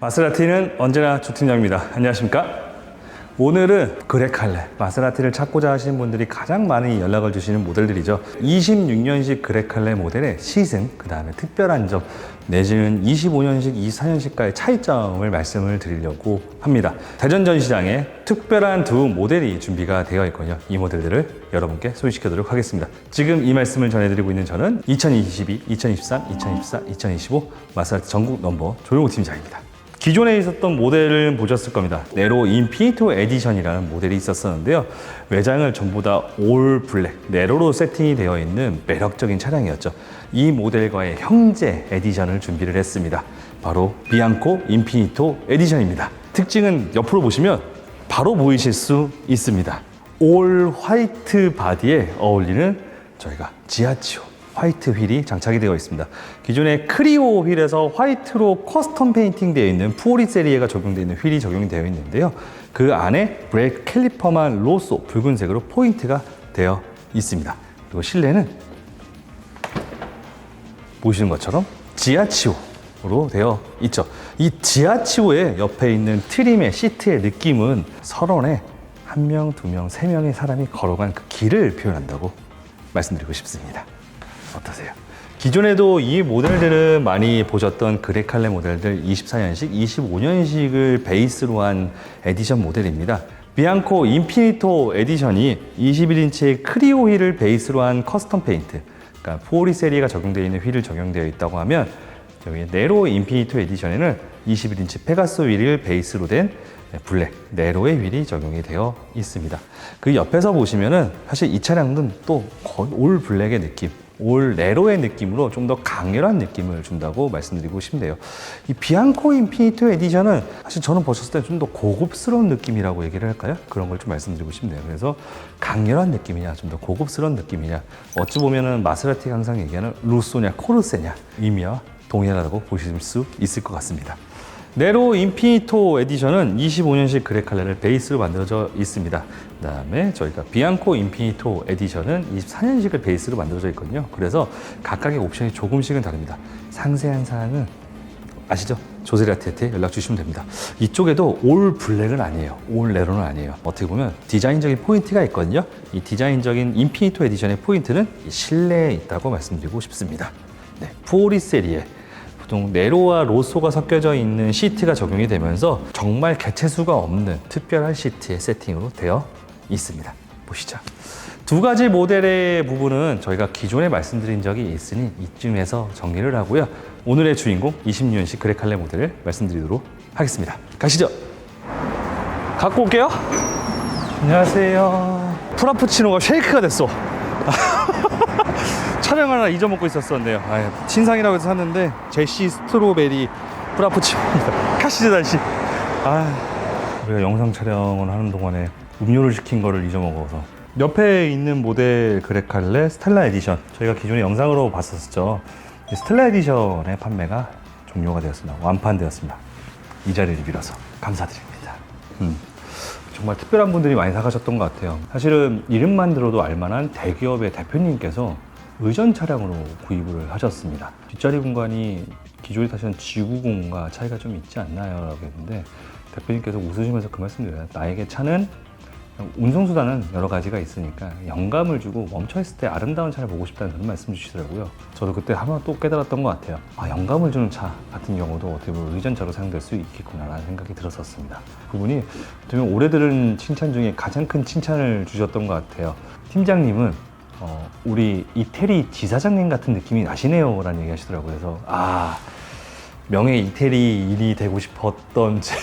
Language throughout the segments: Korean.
마세라티는 언제나 조팀장입니다. 안녕하십니까? 오늘은 그레칼레, 마세라티를 찾고자 하시는 분들이 가장 많이 연락을 주시는 모델들이죠. 26년식 그레칼레 모델의 시승, 그 다음에 특별한 점, 내지는 25년식, 24년식과의 차이점을 말씀을 드리려고 합니다. 대전 전시장에 특별한 두 모델이 준비가 되어 있거든요. 이 모델들을 여러분께 소개시켜드리도록 하겠습니다. 지금 이 말씀을 전해드리고 있는 저는 2022, 2023, 2024, 2025 마세라티 전국 넘버 조용호 팀장입니다. 기존에 있었던 모델을 보셨을 겁니다. 네로 인피니토 에디션이라는 모델이 있었었는데요. 외장을 전부 다 올 블랙, 네로로 세팅이 되어 있는 매력적인 차량이었죠. 이 모델과의 형제 에디션을 준비를 했습니다. 바로 비앙코 인피니토 에디션입니다. 특징은 옆으로 보시면 바로 보이실 수 있습니다. 올 화이트 바디에 어울리는 저희가 지아치오 화이트 휠이 장착이 되어 있습니다. 기존의 크리오 휠에서 화이트로 커스텀 페인팅 되어 있는 푸오리 세리에가 적용되어 있는 휠이 적용이 되어 있는데요. 그 안에 브레이크 캘리퍼만 로쏘 붉은색으로 포인트가 되어 있습니다. 그리고 실내는 보시는 것처럼 지아치오로 되어 있죠. 이 지아치오의 옆에 있는 트림의 시트의 느낌은 설원에 1명, 2명, 3명의 사람이 걸어간 그 길을 표현한다고 말씀드리고 싶습니다. 어떠세요? 기존에도 이 모델들은 많이 보셨던 그레칼레 모델들 24년식, 25년식을 베이스로 한 에디션 모델입니다. 비앙코 인피니토 에디션이 21인치의 크리오 휠을 베이스로 한 커스텀 페인트, 그러니까 포리 세리가 적용되어 있는 휠을 적용되어 있다고 하면 여기 네로 인피니토 에디션에는 21인치 페가소 휠을 베이스로 된 블랙, 네로의 휠이 적용이 되어 있습니다. 그 옆에서 보시면은 사실 이 차량은 또 거의 올 블랙의 느낌, 올 네로의 느낌으로 좀 더 강렬한 느낌을 준다고 말씀드리고 싶네요. 이 비앙코 인피니토 에디션은 사실 저는 보셨을 때 좀 더 고급스러운 느낌이라고 얘기를 할까요? 그런 걸 좀 말씀드리고 싶네요. 그래서 강렬한 느낌이냐, 좀 더 고급스러운 느낌이냐, 어찌 보면은 마세라티가 항상 얘기하는 루소냐, 코르세냐 의미와 동일하다고 보실 수 있을 것 같습니다. 네로 인피니토 에디션은 25년식 그레칼레를 베이스로 만들어져 있습니다. 그 다음에 저희가 비앙코 인피니토 에디션은 24년식을 베이스로 만들어져 있거든요. 그래서 각각의 옵션이 조금씩은 다릅니다. 상세한 사항은 아시죠? 조세라티한테 연락 주시면 됩니다. 이쪽에도 올 블랙은 아니에요. 올 네로는 아니에요. 어떻게 보면 디자인적인 포인트가 있거든요. 이 디자인적인 인피니토 에디션의 포인트는 이 실내에 있다고 말씀드리고 싶습니다. 네, 푸오리 세리에 보통 네로와 로쏘가 섞여져 있는 시트가 적용이 되면서 정말 개체수가 없는 특별한 시트의 세팅으로 되어 있습니다. 보시죠. 두 가지 모델의 부분은 저희가 기존에 말씀드린 적이 있으니 이쯤에서 정리를 하고요. 오늘의 주인공 26년식 그레칼레 모델을 말씀드리도록 하겠습니다. 가시죠. 갖고 올게요. 안녕하세요. 프라푸치노가 쉐이크가 됐어. 차량 하나 잊어먹고 있었었는데요. 신상이라고 해서 샀는데 제시 스트로베리 프라푸치노입니다. 가시죠 다시. 우리가 영상 촬영을 하는 동안에 음료를 시킨 거를 잊어먹어서. 옆에 있는 모델 그레칼레 스텔라 에디션, 저희가 기존에 영상으로 봤었죠. 스텔라 에디션의 판매가 종료가 되었습니다. 완판되었습니다. 이 자리를 빌어서 감사드립니다. 정말 특별한 분들이 많이 사가셨던 것 같아요. 사실은 이름만 들어도 알만한 대기업의 대표님께서 의전 차량으로 구입을 하셨습니다. 뒷자리 공간이 기존에 타시는 G90과 차이가 좀 있지 않나요? 라고 했는데 대표님께서 웃으시면서 그 말씀드려요. 나에게 차는 운송수단은 여러 가지가 있으니까 영감을 주고 멈춰있을 때 아름다운 차를 보고 싶다는 그런 말씀 주시더라고요. 저도 그때 한번 또 깨달았던 것 같아요. 영감을 주는 차 같은 경우도 어떻게 보면 의전차로 사용될 수 있겠구나라는 생각이 들었었습니다. 그분이 어떻게 보면 올해 들은 칭찬 중에 가장 큰 칭찬을 주셨던 것 같아요. 팀장님은 우리 이태리 지사장님 같은 느낌이 나시네요 라는 얘기 하시더라고요. 그래서 명예 이태리 일이 되고 싶었던 제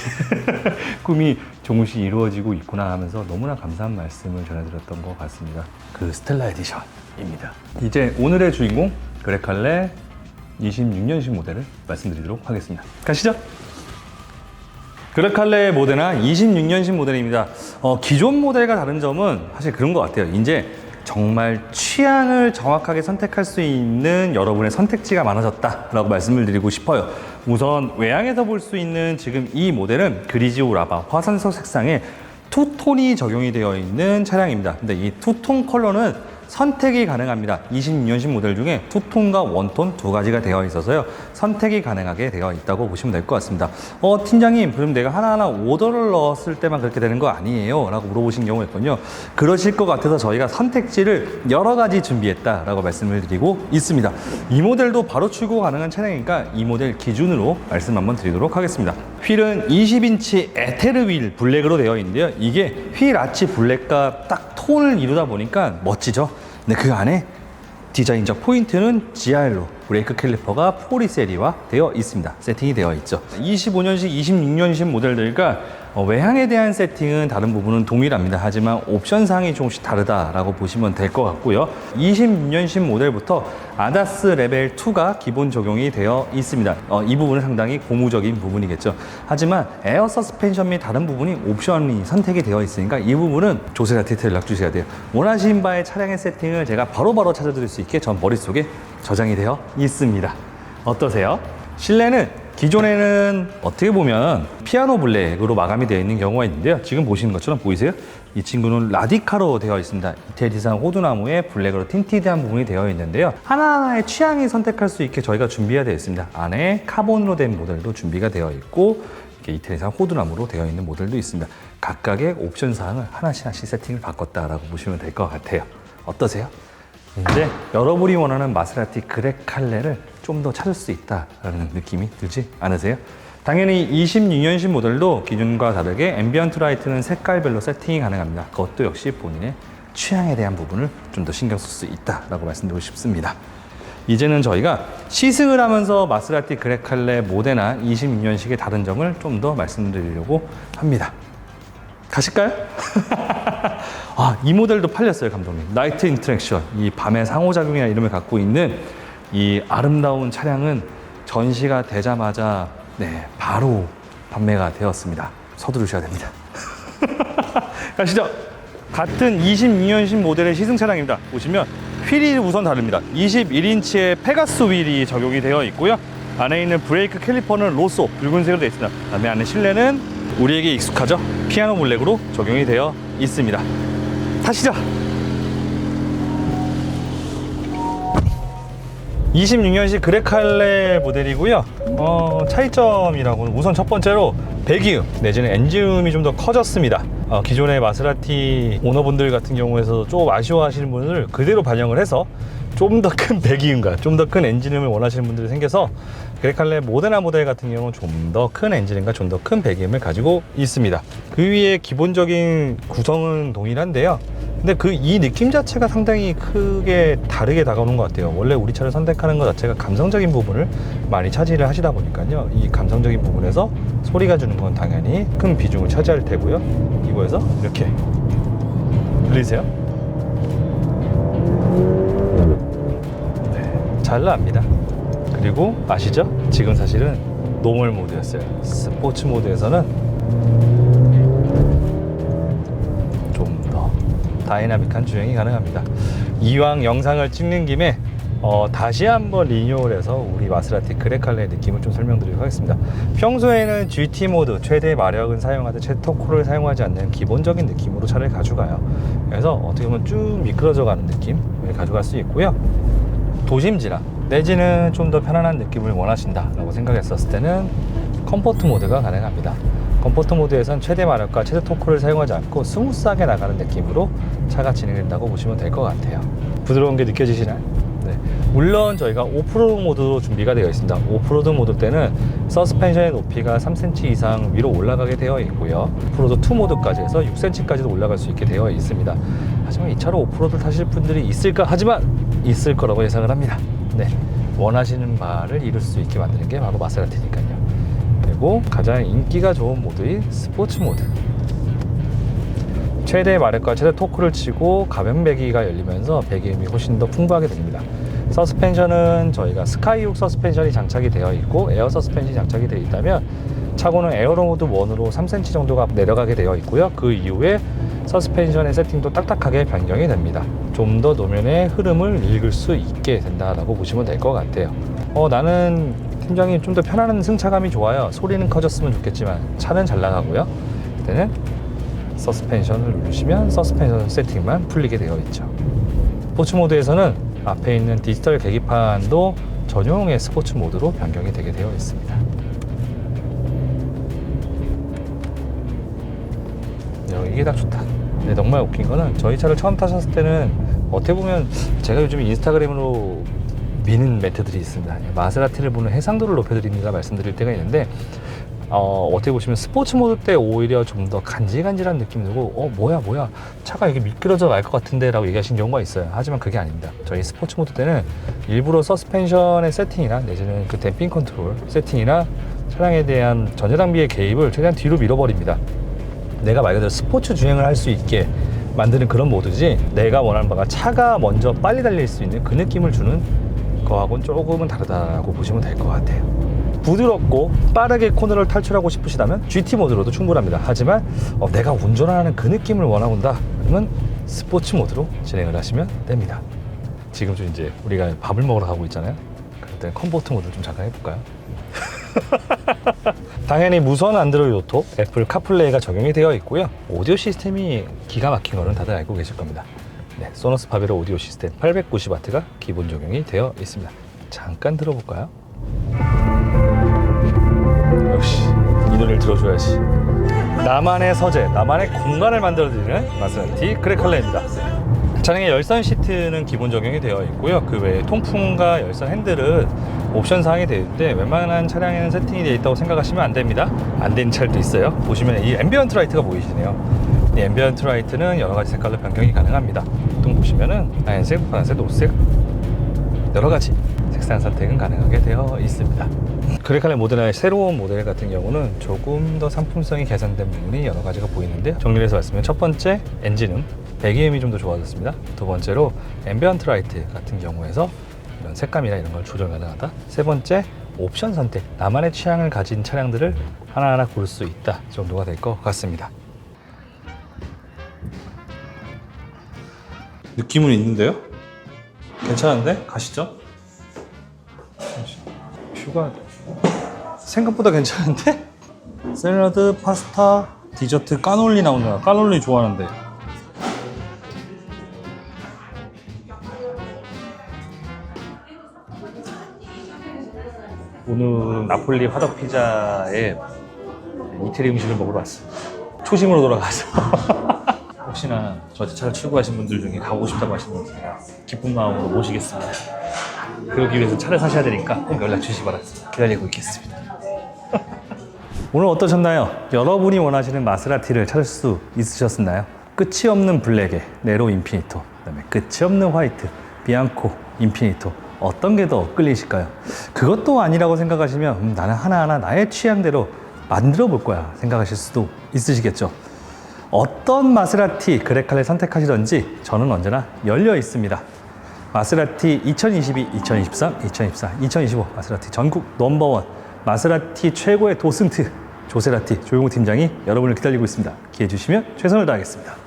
꿈이 조금씩 이루어지고 있구나 하면서 너무나 감사한 말씀을 전해드렸던 것 같습니다. 그 스텔라 에디션입니다. 이제 오늘의 주인공 그레칼레 26년식 모델을 말씀드리도록 하겠습니다. 가시죠. 그레칼레 모데나 26년식 모델입니다. 기존 모델과 다른 점은 사실 그런 것 같아요. 이제 정말 취향을 정확하게 선택할 수 있는 여러분의 선택지가 많아졌다라고 말씀을 드리고 싶어요. 우선 외양에서 볼 수 있는 지금 이 모델은 그리지오 라바 화산석 색상에 투톤이 적용이 되어 있는 차량입니다. 근데 이 투톤 컬러는 선택이 가능합니다. 26년식 모델 중에 투톤과 원톤 두 가지가 되어 있어서요. 선택이 가능하게 되어 있다고 보시면 될 것 같습니다. 팀장님, 그럼 내가 하나하나 오더를 넣었을 때만 그렇게 되는 거 아니에요? 라고 물어보신 경우가 있거든요. 그러실 것 같아서 저희가 선택지를 여러 가지 준비했다라고 말씀을 드리고 있습니다. 이 모델도 바로 출고 가능한 차량이니까 이 모델 기준으로 말씀 한번 드리도록 하겠습니다. 휠은 20인치 에테르 휠 블랙으로 되어 있는데요. 이게 휠 아치 블랙과 딱 톤을 이루다 보니까 멋지죠? 근데 그 안에 디자인적 포인트는 GR로 브레이크 캘리퍼가 포리세리화 되어 있습니다. 세팅이 되어 있죠. 25년식, 26년식 모델들과 외향에 대한 세팅은 다른 부분은 동일합니다. 하지만 옵션 사항이 조금씩 다르다라고 보시면 될 것 같고요. 26년식 모델부터 아다스 레벨 2가 기본 적용이 되어 있습니다. 이 부분은 상당히 고무적인 부분이겠죠. 하지만 에어 서스펜션 및 다른 부분이 옵션이 선택이 되어 있으니까 이 부분은 조세나 디테일을 놔주셔야 돼요. 원하신 바의 차량의 세팅을 제가 바로바로 찾아드릴 수 있게 전 머릿속에 저장이 되어 있습니다. 어떠세요? 실내는 기존에는 어떻게 보면 피아노 블랙으로 마감이 되어 있는 경우가 있는데요. 지금 보시는 것처럼 보이세요? 이 친구는 라디카로 되어 있습니다. 이태리산 호두나무에 블랙으로 틴티드한 부분이 되어 있는데요. 하나하나의 취향이 선택할 수 있게 저희가 준비가 되어 있습니다. 안에 카본으로 된 모델도 준비가 되어 있고 이렇게 이태리산 호두나무로 되어 있는 모델도 있습니다. 각각의 옵션 사항을 하나씩 세팅을 바꿨다라고 보시면 될 것 같아요. 어떠세요? 이제 여러분이 원하는 마세라티 그렉 칼레를 좀 더 찾을 수 있다라는 느낌이 들지 않으세요? 당연히 26년식 모델도 기존과 다르게 앰비언트 라이트는 색깔별로 세팅이 가능합니다. 그것도 역시 본인의 취향에 대한 부분을 좀 더 신경 쓸 수 있다라고 말씀드리고 싶습니다. 이제는 저희가 시승을 하면서 마세라티 그렉 칼레 모데나 26년식의 다른 점을 좀 더 말씀드리려고 합니다. 가실까요? 이 모델도 팔렸어요, 감독님. 나이트 인터랙션, 이 밤의 상호작용이나 이름을 갖고 있는 이 아름다운 차량은 전시가 되자마자 바로 판매가 되었습니다. 서두르셔야 됩니다. 가시죠. 같은 26년식 모델의 시승 차량입니다. 보시면 휠이 우선 다릅니다. 21인치의 페가수 휠이 적용이 되어 있고요. 안에 있는 브레이크 캘리퍼는 로쏘 붉은색으로 되어 있습니다. 그다음에 안에 실내는 우리에게 익숙하죠? 피아노 블랙으로 적용이 되어 있습니다. 타시죠. 26년식 그레칼레 모델이고요. 차이점이라고는 우선 첫 번째로 배기음 내지는 엔진음이 좀 더 커졌습니다. 기존의 마세라티 오너분들 같은 경우에서 좀 아쉬워하시는 분을 그대로 반영을 해서 좀 더 큰 배기음과 좀 더 큰 엔진음을 원하시는 분들이 생겨서 그레칼레 모데나 모델 같은 경우는 좀 더 큰 엔진음과 좀 더 큰 배기음을 가지고 있습니다. 그 위에 기본적인 구성은 동일한데요. 근데 이 느낌 자체가 상당히 크게 다르게 다가오는 것 같아요. 원래 우리 차를 선택하는 것 자체가 감성적인 부분을 많이 차지를 하시다 보니까요. 이 감성적인 부분에서 소리가 주는 건 당연히 큰 비중을 차지할 테고요. 이거에서 이렇게 들리세요? 잘 나옵니다. 그리고 아시죠? 지금 사실은 노멀 모드였어요. 스포츠 모드에서는 다이나믹한 주행이 가능합니다. 이왕 영상을 찍는 김에 다시 한번 리뉴얼해서 우리 마세라티 그레칼레의 느낌을 좀 설명드리도록 하겠습니다. 평소에는 GT 모드 최대 마력은 사용하되 최대 토크를 사용하지 않는 기본적인 느낌으로 차를 가져가요. 그래서 어떻게 보면 쭉 미끄러져 가는 느낌을 가져갈 수 있고요. 도심 진화 내지는 좀 더 편안한 느낌을 원하신다라고 생각했었을 때는 컴포트 모드가 가능합니다. 컴포트 모드에선 최대 마력과 최대 토크를 사용하지 않고 스무스하게 나가는 느낌으로 차가 진행된다고 보시면 될 것 같아요. 부드러운 게 느껴지시나요? 네. 물론 저희가 오프로드 모드로 준비가 되어 있습니다. 오프로드 모드 때는 서스펜션의 높이가 3cm 이상 위로 올라가게 되어 있고요. 오프로드 2 모드까지 해서 6cm까지도 올라갈 수 있게 되어 있습니다. 하지만 이 차로 오프로드 타실 분들이 있을까? 하지만 있을 거라고 예상을 합니다. 네. 원하시는 바를 이룰 수 있게 만드는 게 바로 마세라티니까요. 그리고 가장 인기가 좋은 모드인 스포츠 모드, 최대 마력과 최대 토크를 치고 가변 배기가 열리면서 배기음이 훨씬 더 풍부하게 됩니다. 서스펜션은 저희가 스카이룩 서스펜션이 장착이 되어 있고 에어 서스펜션이 장착이 되어 있다면 차고는 에어로 모드 1으로 3cm 정도가 내려가게 되어 있고요. 그 이후에 서스펜션의 세팅도 딱딱하게 변경이 됩니다. 좀 더 노면의 흐름을 읽을 수 있게 된다라고 보시면 될 것 같아요. 나는 팀장님 좀 더 편안한 승차감이 좋아요. 소리는 커졌으면 좋겠지만 차는 잘 나가고요. 그때는 서스펜션을 누르시면 서스펜션 세팅만 풀리게 되어 있죠. 스포츠 모드에서는 앞에 있는 디지털 계기판도 전용의 스포츠 모드로 변경이 되게 되어 있습니다. 이게 딱 좋다. 근데 정말 웃긴 거는 저희 차를 처음 타셨을 때는 어떻게 보면 제가 요즘 인스타그램으로 미는 멘트들이 있습니다. 마세라티를 보는 해상도를 높여드립니다 말씀드릴 때가 있는데 어떻게 보시면 스포츠 모드 때 오히려 좀 더 간질간질한 느낌이 들고 뭐야 차가 이게 미끄러져 날 것 같은데 라고 얘기하신 경우가 있어요. 하지만 그게 아닙니다. 저희 스포츠 모드 때는 일부러 서스펜션의 세팅이나 내지는 그 댐핑 컨트롤 세팅이나 차량에 대한 전자장비의 개입을 최대한 뒤로 밀어버립니다. 내가 말 그대로 스포츠 주행을 할 수 있게 만드는 그런 모드지, 내가 원하는 바가 차가 먼저 빨리 달릴 수 있는 그 느낌을 주는 거하고는 조금은 다르다고 보시면 될 것 같아요. 부드럽고 빠르게 코너를 탈출하고 싶으시다면 GT 모드로도 충분합니다. 하지만 내가 운전하는 그 느낌을 원하본다 그러면 스포츠 모드로 진행을 하시면 됩니다. 지금 좀 이제 우리가 밥을 먹으러 가고 있잖아요. 그럴 때 컴포트 모드 좀 잠깐 해볼까요? 당연히 무선 안드로이드 오토, 애플 카플레이가 적용이 되어 있고요. 오디오 시스템이 기가 막힌 거는 다들 알고 계실 겁니다. 네, 소너스 파베로 오디오 시스템 890W가 기본 적용이 되어 있습니다. 잠깐 들어볼까요? 역시 이 노래를 들어줘야지. 나만의 서재, 나만의 공간을 만들어드리는 마세라티 그레칼레입니다. 차량의 열선 시트는 기본 적용이 되어 있고요. 그 외에 통풍과 열선 핸들은 옵션 사항이 되어 있는데 웬만한 차량에는 세팅이 되어 있다고 생각하시면 안 됩니다. 안 된 차도 있어요. 보시면 이 앰비언트 라이트가 보이시네요. 이 앰비언트 라이트는 여러 가지 색깔로 변경이 가능합니다. 보통 보시면은 하얀색, 파란색, 노란색 여러 가지 색상 선택은 가능하게 되어 있습니다. 그레칼레 모델의 새로운 모델 같은 경우는 조금 더 상품성이 개선된 부분이 여러 가지가 보이는데요. 정리를 해서 말씀드리면 첫 번째, 엔진음, 배기음이 좀 더 좋아졌습니다. 두 번째로 앰비언트 라이트 같은 경우에서 이런 색감이나 이런 걸 조절 가능하다. 세 번째, 옵션 선택, 나만의 취향을 가진 차량들을 하나하나 고를 수 있다 정도가 될 것 같습니다. 느낌은 있는데요? 괜찮은데? 가시죠. 뷰가 생각보다 괜찮은데? 샐러드, 파스타, 디저트, 까놀리 나온다. 까놀리 좋아하는데. 오늘은 나폴리 화덕 피자에 이태리 음식을 먹으러 왔어요. 초심으로 돌아가서. 혹시나 저 차를 출고하신 분들 중에 가고 싶다고 하시는 분들 제가 기쁜 마음으로 모시겠습니다. 그러기 위해서 차를 사셔야 되니까 꼭 연락 주시기 바랍니다. 기다리고 있겠습니다. 오늘 어떠셨나요? 여러분이 원하시는 마세라티를 찾을 수 있으셨나요? 끝이 없는 블랙에 네로 인피니토, 그다음에 끝이 없는 화이트, 비앙코, 인피니토, 어떤 게 더 끌리실까요? 그것도 아니라고 생각하시면 나는 하나하나 나의 취향대로 만들어 볼 거야 생각하실 수도 있으시겠죠. 어떤 마세라티 그레칼레 선택하시던지 저는 언제나 열려 있습니다. 마세라티 2022, 2023, 2024, 2025 마세라티 전국 넘버원 마세라티 최고의 도슨트 조세라티 조용호 팀장이 여러분을 기다리고 있습니다. 기회 주시면 최선을 다하겠습니다.